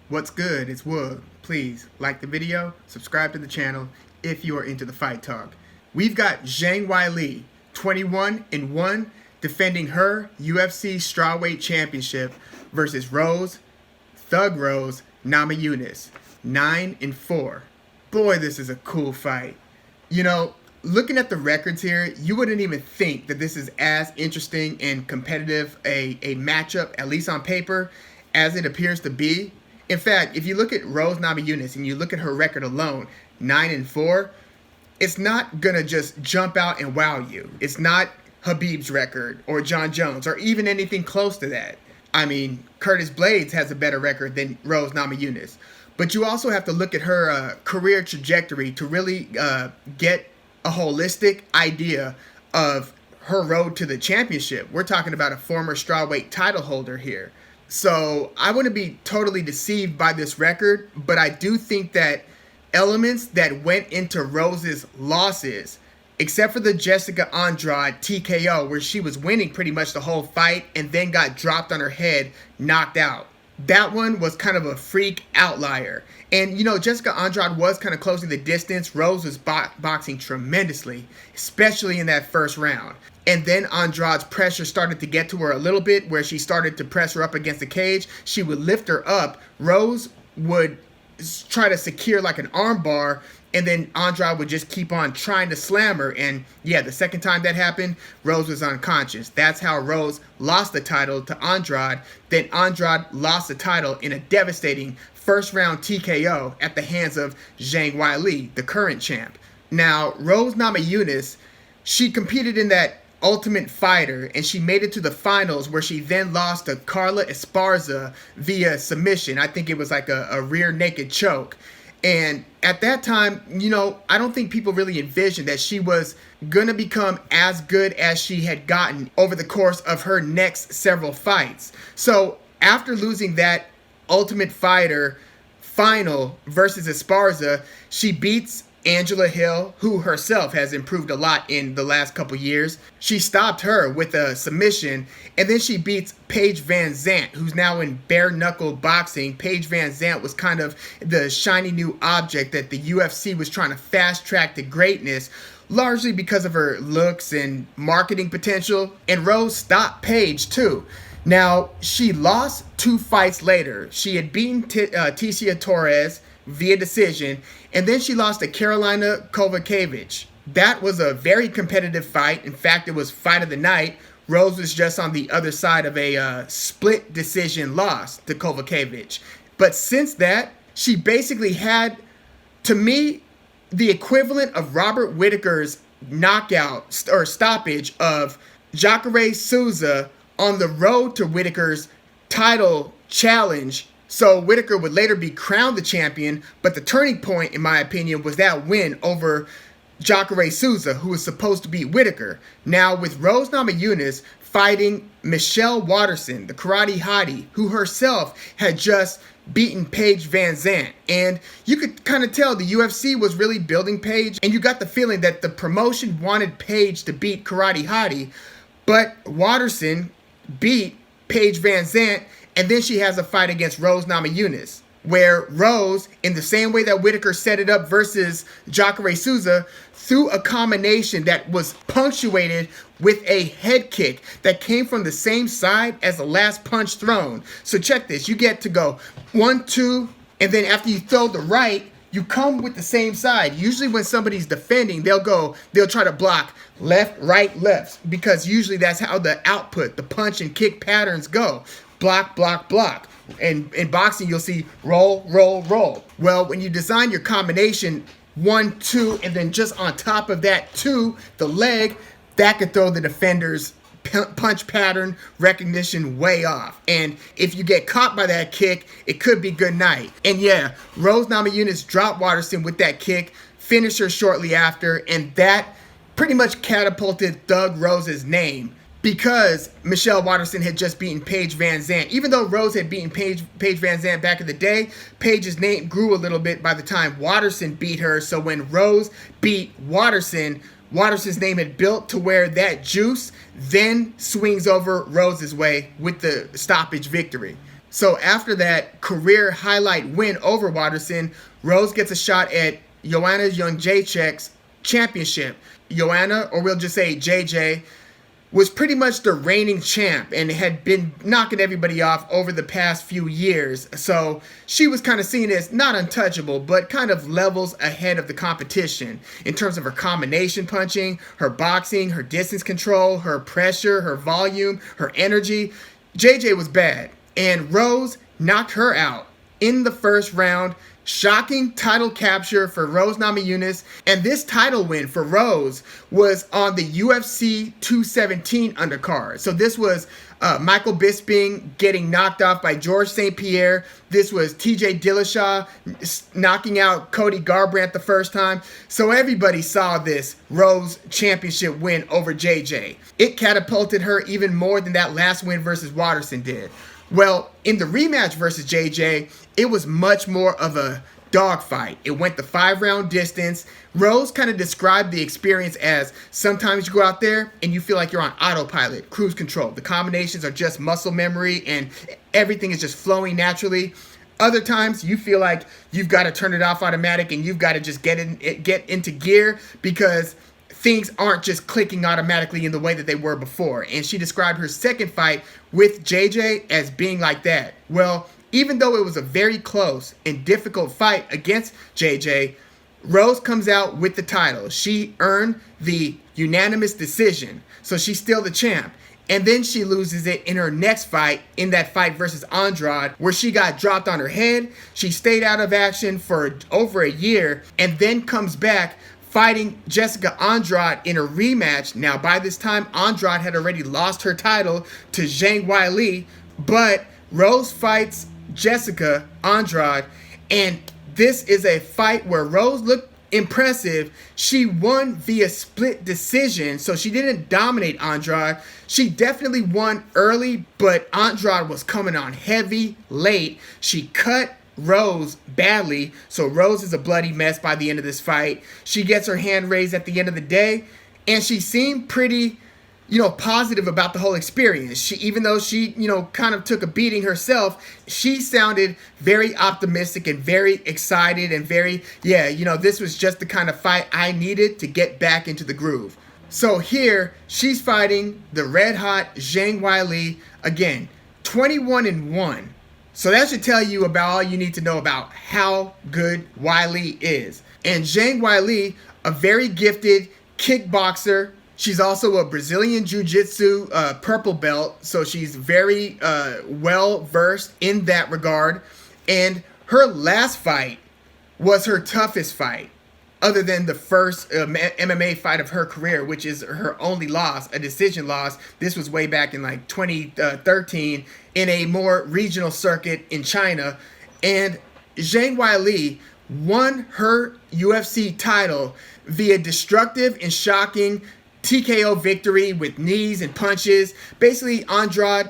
What's good? It's Woog. Please like the video, subscribe to the channel if you are into the fight talk. We've got Zhang Weili, 21-1, defending her UFC Strawweight Championship versus Thug Rose Namajunas, 9-4. Boy, this is a cool fight. You know, looking at the records here, you wouldn't even think that this is as interesting and competitive a matchup, at least on paper, as it appears to be. In fact, if you look at Rose Namajunas and you look at her record alone, 9-4, it's not gonna just jump out and wow you. It's not Khabib's record or John Jones or even anything close to that. I mean, Curtis Blaydes has a better record than Rose Namajunas. But you also have to look at her career trajectory to really get a holistic idea of her road to the championship. We're talking about a former strawweight title holder here. So I wouldn't be totally deceived by this record, but I do think that elements that went into Rose's losses, except for the Jessica Andrade TKO, where she was winning pretty much the whole fight and then got dropped on her head, knocked out. That one was kind of a freak outlier. And, you know, Jessica Andrade was kind of closing the distance. Rose was boxing tremendously, especially in that first round. And then Andrade's pressure started to get to her a little bit, where she started to press her up against the cage. She would lift her up. Rose would try to secure like an arm bar, and then Andrade would just keep on trying to slam her. And yeah, the second time that happened, Rose was unconscious. That's how Rose lost the title to Andrade. Then Andrade lost the title in a devastating first round TKO at the hands of Zhang Weili, the current champ. Now, Rose Namajunas, she competed in that Ultimate Fighter, and she made it to the finals, where she then lost to Carla Esparza via submission. I think it was like a rear naked choke. And at that time, you know, I don't think people really envisioned that she was going to become as good as she had gotten over the course of her next several fights. So after losing that Ultimate Fighter final versus Esparza, she beats Angela Hill, who herself has improved a lot in the last couple years. She stopped her with a submission, and then she beats Paige VanZant, who's now in bare knuckle boxing. Paige VanZant was kind of the shiny new object that the UFC was trying to fast track to greatness, largely because of her looks and marketing potential. And Rose stopped Paige too. Now, she lost 2 fights later. She had beaten Tecia Torres via decision, and then she lost to Karolina Kowalkiewicz. That was a very competitive fight. In fact, it was fight of the night. Rose was just on the other side of a split decision loss to Kowalkiewicz. But since that, she basically had, to me, the equivalent of Robert Whittaker's knockout or stoppage of Jacare Souza on the road to Whittaker's title challenge. So Whittaker would later be crowned the champion, but the turning point, in my opinion, was that win over Jacare Souza, who was supposed to beat Whittaker. Now, with Rose Namajunas fighting Michelle Waterson, the karate hottie, who herself had just beaten Paige VanZant. And you could kind of tell the UFC was really building Paige, and you got the feeling that the promotion wanted Paige to beat karate hottie, but Waterson beat Paige VanZant. And then she has a fight against Rose Namajunas, where Rose, in the same way that Whittaker set it up versus Jacare Souza, threw a combination that was punctuated with a head kick that came from the same side as the last punch thrown. So check this. You get to go 1, 2, and then after you throw the right, you come with the same side. Usually when somebody's defending, they'll try to block left, right, left, because usually that's how the output, the punch and kick patterns go. Block, block, block. And in boxing, you'll see roll, roll, roll. Well, when you design your combination 1, 2, and then just on top of that 2, the leg, that could throw the defender's punch pattern recognition way off. And if you get caught by that kick, it could be good night. And yeah, Rose Namajunas dropped Waterson with that kick, finished her shortly after, and that pretty much catapulted Thug Rose's name, because Michelle Waterson had just beaten Paige VanZant. Even though Rose had beaten Paige VanZant back in the day, Paige's name grew a little bit by the time Waterson beat her. So when Rose beat Waterson, Waterson's name had built to where that juice then swings over Rose's way with the stoppage victory. So after that career highlight win over Waterson, Rose gets a shot at Joanna Jedrzejczyk's championship. Joanna, or we'll just say JJ, was pretty much the reigning champ and had been knocking everybody off over the past few years. So she was kind of seen as not untouchable, but kind of levels ahead of the competition in terms of her combination punching, her boxing, her distance control, her pressure, her volume, her energy. JJ was bad, and Rose knocked her out in the first round. Shocking title capture for Rose Namajunas, and this title win for Rose was on the UFC 217 undercard. So this was Michael Bisping getting knocked off by George St. Pierre. This was TJ Dillashaw knocking out Cody Garbrandt the first time. So everybody saw this Rose championship win over JJ. It catapulted her even more than that last win versus Waterson did. Well, in the rematch versus JJ, it was much more of a dogfight. It went the 5-round distance. Rose kind of described the experience as sometimes you go out there and you feel like you're on autopilot, cruise control. The combinations are just muscle memory and everything is just flowing naturally. Other times you feel like you've got to turn it off automatic and you've got to just get into gear because things aren't just clicking automatically in the way that they were before. And she described her second fight with JJ as being like that. Well, even though it was a very close and difficult fight against JJ, Rose comes out with the title. She earned the unanimous decision, so she's still the champ. And then she loses it in her next fight, in that fight versus Andrade, where she got dropped on her head. She stayed out of action for over a year and then comes back fighting Jessica Andrade in a rematch. Now, by this time, Andrade had already lost her title to Zhang Weili, but Rose fights Jessica Andrade, and this is a fight where Rose looked impressive. She won via split decision, so she didn't dominate Andrade. She definitely won early, but Andrade was coming on heavy late. She cut Rose badly, so Rose is a bloody mess by the end of this fight. She gets her hand raised at the end of the day, and she seemed pretty, positive about the whole experience. She, even though she, kind of took a beating herself, she sounded very optimistic and very excited and very, this was just the kind of fight I needed to get back into the groove. So here, she's fighting the red-hot Zhang Weili, again, 21-1. So that should tell you about all you need to know about how good Weili is. And Zhang Weili, a very gifted kickboxer. She's also a Brazilian Jiu-Jitsu purple belt, so she's very well-versed in that regard. And her last fight was her toughest fight, other than the first MMA fight of her career, which is her only loss, a decision loss. This was way back in like 2013 in a more regional circuit in China. And Zhang Weili won her UFC title via destructive and shocking TKO victory with knees and punches. Basically,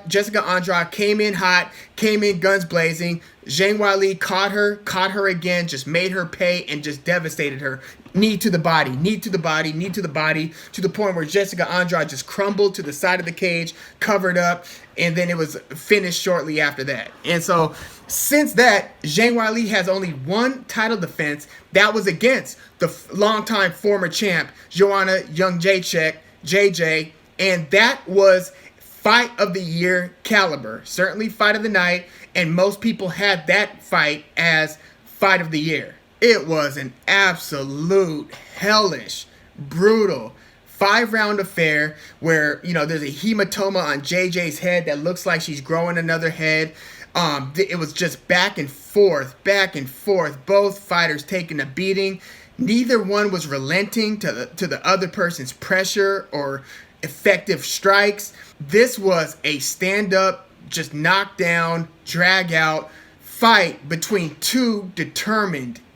Jessica Andrade came in hot, came in guns blazing. Zhang Weili caught her again, just made her pay and just devastated her. Knee to the body, knee to the body, knee to the body, to the point where Jessica Andrade just crumbled to the side of the cage, covered up, and then it was finished shortly after that. And so, since that, Zhang Weili has only one title defense. That was against the longtime former champ, Joanna Jedrzejczyk, JJ, and that was fight of the year caliber. Certainly fight of the night, and most people had that fight as fight of the year. It was an absolute hellish, brutal 5-round affair where, there's a hematoma on JJ's head that looks like she's growing another head. It was just back and forth, both fighters taking a beating. Neither one was relenting to the other person's pressure or effective strikes. This was a stand-up, just knockdown, drag-out fight between two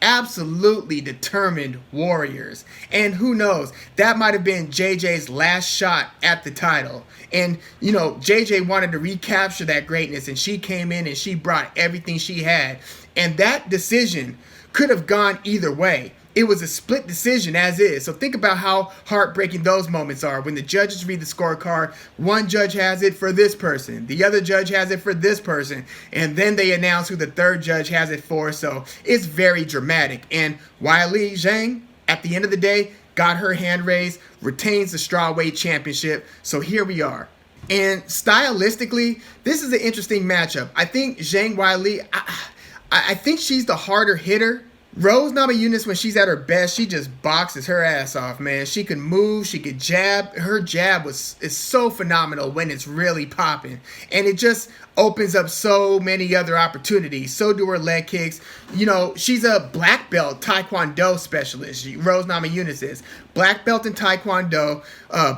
absolutely determined warriors. And who knows, that might have been JJ's last shot at the title. And, JJ wanted to recapture that greatness, and she came in and she brought everything she had. And that decision could have gone either way. it was a split decision as is. So think about how heartbreaking those moments are when the judges read the scorecard. One judge has it for this person, the other judge has it for this person, and then they announce who the third judge has it for. So it's very dramatic. And Weili Zhang, at the end of the day, got her hand raised, retains the strawweight championship. So here we are. And stylistically, this is an interesting matchup. I think Zhang Weili, I think she's the harder hitter. Rose Namajunas, when she's at her best, she just boxes her ass off, man. She can move, she could jab. Her jab is so phenomenal when it's really popping. And it just opens up so many other opportunities. So do her leg kicks. You know, she's a black belt Taekwondo specialist. Rose Namajunas is. Black belt in Taekwondo,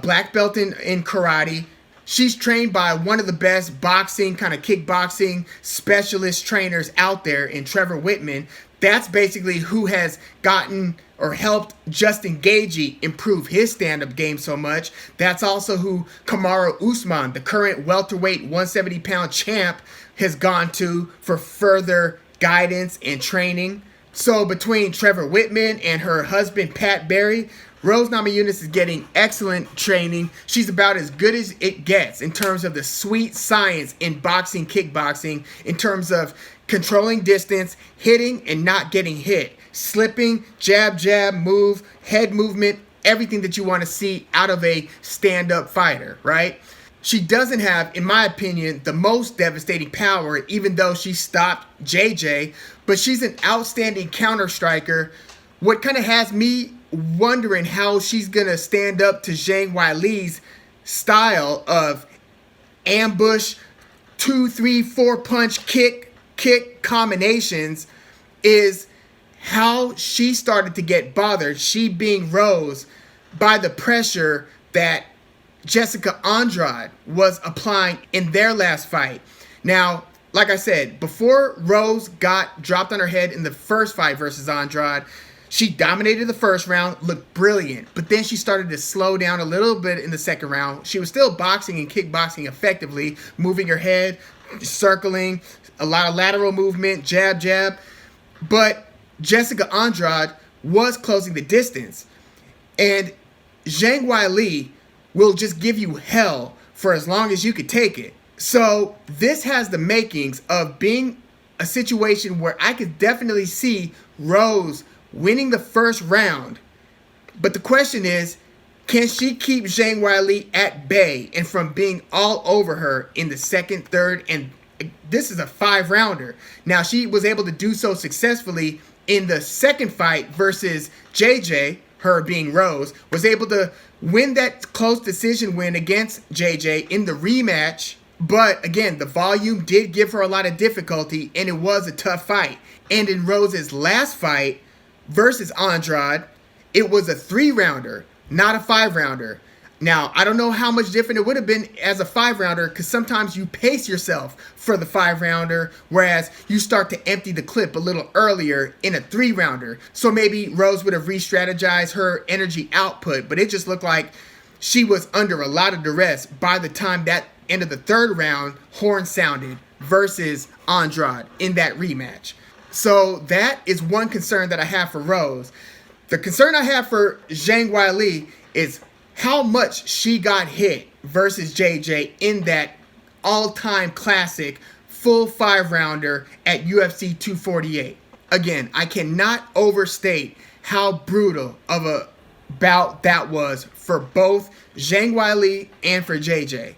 black belt in karate. She's trained by one of the best boxing, kind of kickboxing specialist trainers out there in Trevor Whitman. That's basically who has gotten or helped Justin Gaethje improve his stand-up game so much. That's also who Kamaru Usman, the current welterweight 170-pound champ, has gone to for further guidance and training. So between Trevor Whitman and her husband, Pat Barry, Rose Namajunas is getting excellent training. She's about as good as it gets in terms of the sweet science in boxing, kickboxing, in terms of controlling distance, hitting and not getting hit, slipping, jab, jab, move, head movement, everything that you want to see out of a stand-up fighter, right? She doesn't have, in my opinion, the most devastating power, even though she stopped JJ, but she's an outstanding counter striker. What kind of has me wondering how she's going to stand up to Zhang Weili's style of ambush, 2, 3, 4 punch kick combinations is how she started to get bothered, she being Rose, by the pressure that Jessica Andrade was applying in their last fight. Now, like I said, before Rose got dropped on her head in the first fight versus Andrade, she dominated the first round, looked brilliant, but then she started to slow down a little bit in the second round. She was still boxing and kickboxing effectively, moving her head, circling, a lot of lateral movement, jab, jab. But Jessica Andrade was closing the distance. And Zhang Weili will just give you hell for as long as you could take it. So this has the makings of being a situation where I could definitely see Rose winning the first round. But the question is, can she keep Zhang Weili at bay and from being all over her in the second, third, and this is a 5-rounder. Now, she was able to do so successfully in the second fight versus JJ, her being Rose, was able to win that close decision win against JJ in the rematch. But again, the volume did give her a lot of difficulty, and it was a tough fight. And in Rose's last fight versus Andrade, it was a 3-rounder, not a 5-rounder. Now, I don't know how much different it would have been as a 5-rounder, because sometimes you pace yourself for the 5-rounder, whereas you start to empty the clip a little earlier in a 3-rounder. So maybe Rose would have re-strategized her energy output, but it just looked like she was under a lot of duress by the time that end of the third round horn sounded versus Andrade in that rematch. So that is one concern that I have for Rose. The concern I have for Zhang Weili is how much she got hit versus JJ in that all-time classic full 5-rounder at UFC 248. Again, I cannot overstate how brutal of a bout that was for both Zhang Weili and for JJ.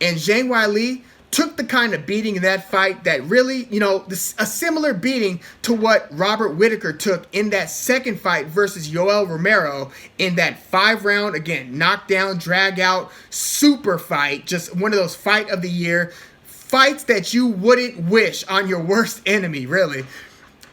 And Zhang Weili took the kind of beating in that fight that really, a similar beating to what Robert Whittaker took in that second fight versus Yoel Romero in that 5-round, again, knockdown, drag out, super fight, just one of those fight of the year fights that you wouldn't wish on your worst enemy, really.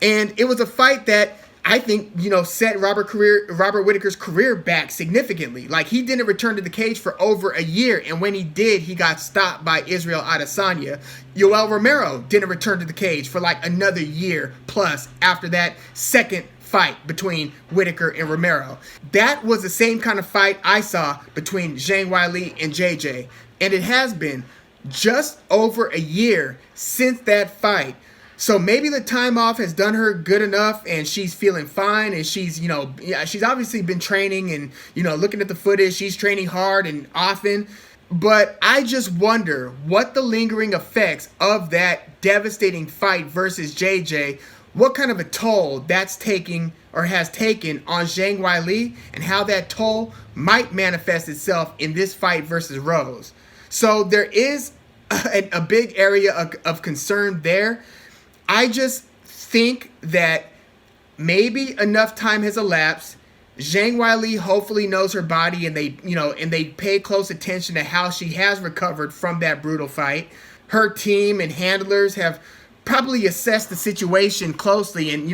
And it was a fight that I think, set Robert Whittaker's career back significantly. Like, he didn't return to the cage for over a year, and when he did, he got stopped by Israel Adesanya. Yoel Romero didn't return to the cage for like another year plus after that second fight between Whittaker and Romero. That was the same kind of fight I saw between Zhang Weili and JJ, and it has been just over a year since that fight. So maybe the time off has done her good enough and she's feeling fine, and she's, she's obviously been training and, looking at the footage, she's training hard and often. But I just wonder what the lingering effects of that devastating fight versus JJ, what kind of a toll that's taking or has taken on Zhang Weili, and how that toll might manifest itself in this fight versus Rose. So there is a big area of concern there. I just think that maybe enough time has elapsed. Zhang Weili hopefully knows her body, and they pay close attention to how she has recovered from that brutal fight. Her team and handlers have probably assessed the situation closely, and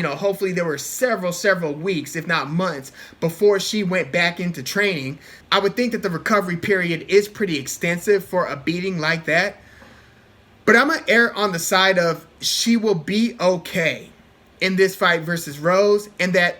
hopefully there were several weeks, if not months, before she went back into training. I would think that the recovery period is pretty extensive for a beating like that. But I'm going to err on the side of she will be okay in this fight versus Rose, and that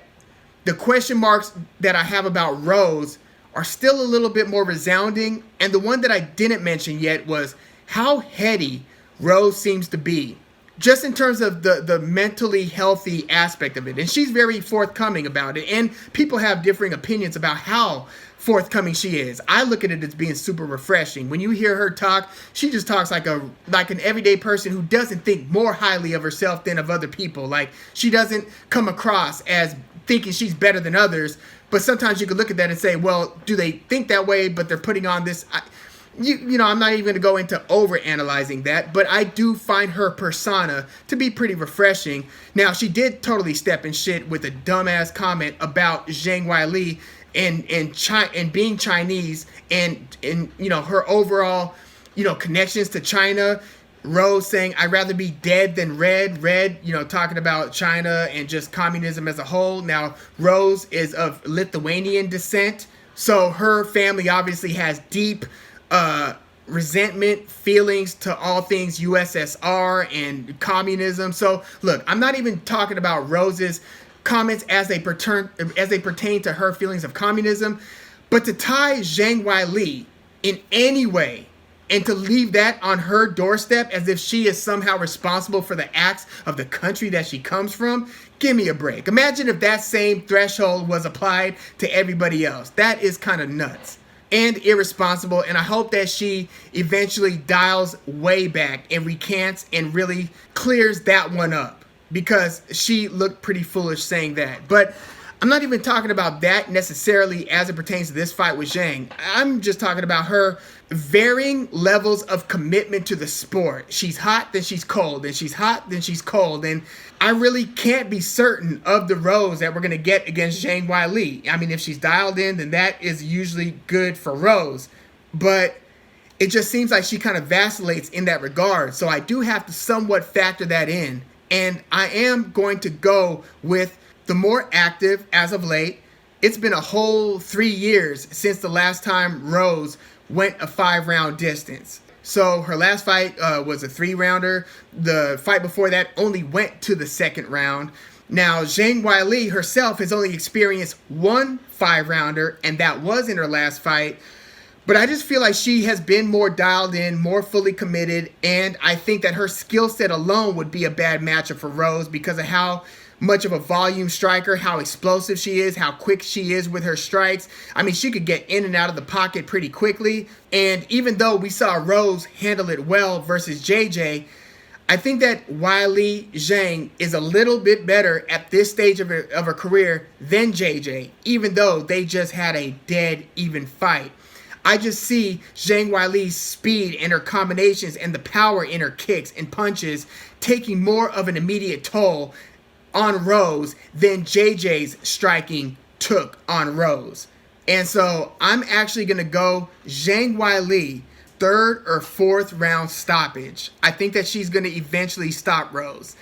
the question marks that I have about Rose are still a little bit more resounding. And the one that I didn't mention yet was how heady Rose seems to be, just in terms of the mentally healthy aspect of it. And she's very forthcoming about it, and people have differing opinions about how forthcoming she is. I look at it as being super refreshing. When you hear her talk, she just talks like an everyday person who doesn't think more highly of herself than of other people. Like, she doesn't come across as thinking she's better than others. But sometimes you could look at that and say, well, do they think that way, but they're putting on this? I'm not even going to go into over-analyzing that, but I do find her persona to be pretty refreshing. Now, she did totally step in shit with a dumbass comment about Zhang Weili and being Chinese, and her overall, connections to China. Rose saying, I'd rather be dead than red, talking about China and just communism as a whole. Now, Rose is of Lithuanian descent, so her family obviously has deep resentment, feelings to all things USSR and communism. So look, I'm not even talking about Rose's comments as they pertain to her feelings of communism, but to tie Zhang Weili in any way and to leave that on her doorstep as if she is somehow responsible for the acts of the country that she comes from, give me a break. Imagine if that same threshold was applied to everybody else. That is kind of nuts and irresponsible, and I hope that she eventually dials way back and recants and really clears that one up, because she looked pretty foolish saying that. But I'm not even talking about that necessarily as it pertains to this fight with Zhang. I'm just talking about her varying levels of commitment to the sport. She's hot, then she's cold, and she's hot, then she's cold, and I really can't be certain of the Rose that we're going to get against Zhang Weili. I mean, if she's dialed in, then that is usually good for Rose, but it just seems like she kind of vacillates in that regard, so I do have to somewhat factor that in, and I am going to go with the more active as of late. It's been a whole 3 years since the last time Rose went a 5-round distance. So her last fight was a 3-rounder. The fight before that only went to the 2nd round. Now, Zhang Weili herself has only experienced 1 5-rounder, and that was in her last fight. But I just feel like she has been more dialed in, more fully committed, and I think that her skill set alone would be a bad matchup for Rose because of how much of a volume striker, how explosive she is, how quick she is with her strikes. I mean, she could get in and out of the pocket pretty quickly. And even though we saw Rose handle it well versus JJ, I think that Weili Zhang is a little bit better at this stage of her career than JJ, even though they just had a dead even fight. I just see Zhang Weili's speed and her combinations and the power in her kicks and punches taking more of an immediate toll on Rose than JJ's striking took on Rose. And so I'm actually going to go Zhang Weili 3rd or 4th round stoppage. I think that she's going to eventually stop Rose.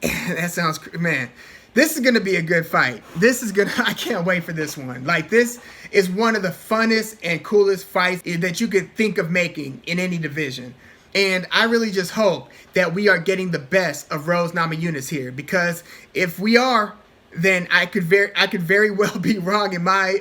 That sounds, man, this is going to be a good fight. I can't wait for this one. Like, this is one of the funnest and coolest fights that you could think of making in any division. And I really just hope that we are getting the best of Rose Namajunas here, because if we are, then I could very well be wrong in my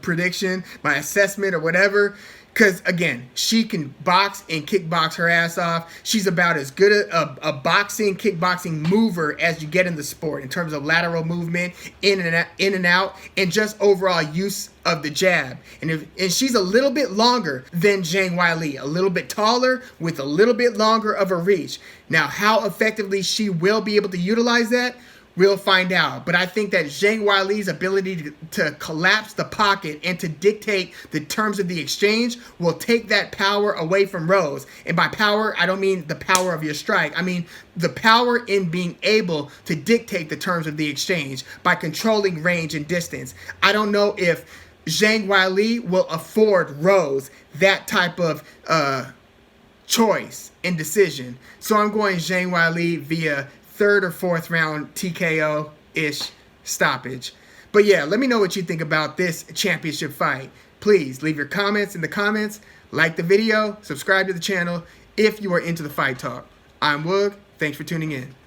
prediction, my assessment, or whatever. Because, again, she can box and kickbox her ass off. She's about as good a boxing, kickboxing mover as you get in the sport in terms of lateral movement, in and out, and just overall use of the jab. And she's a little bit longer than Zhang Weili, a little bit taller with a little bit longer of a reach. Now, how effectively she will be able to utilize that, we'll find out. But I think that Zhang Weili's ability to collapse the pocket and to dictate the terms of the exchange will take that power away from Rose. And by power, I don't mean the power of your strike. I mean the power in being able to dictate the terms of the exchange by controlling range and distance. I don't know if Zhang Weili will afford Rose that type of choice and decision. So I'm going Zhang Weili via third or fourth round TKO-ish stoppage. But yeah, let me know what you think about this championship fight. Please leave your comments in the comments, like the video, subscribe to the channel if you are into the fight talk. I'm Woog. Thanks for tuning in.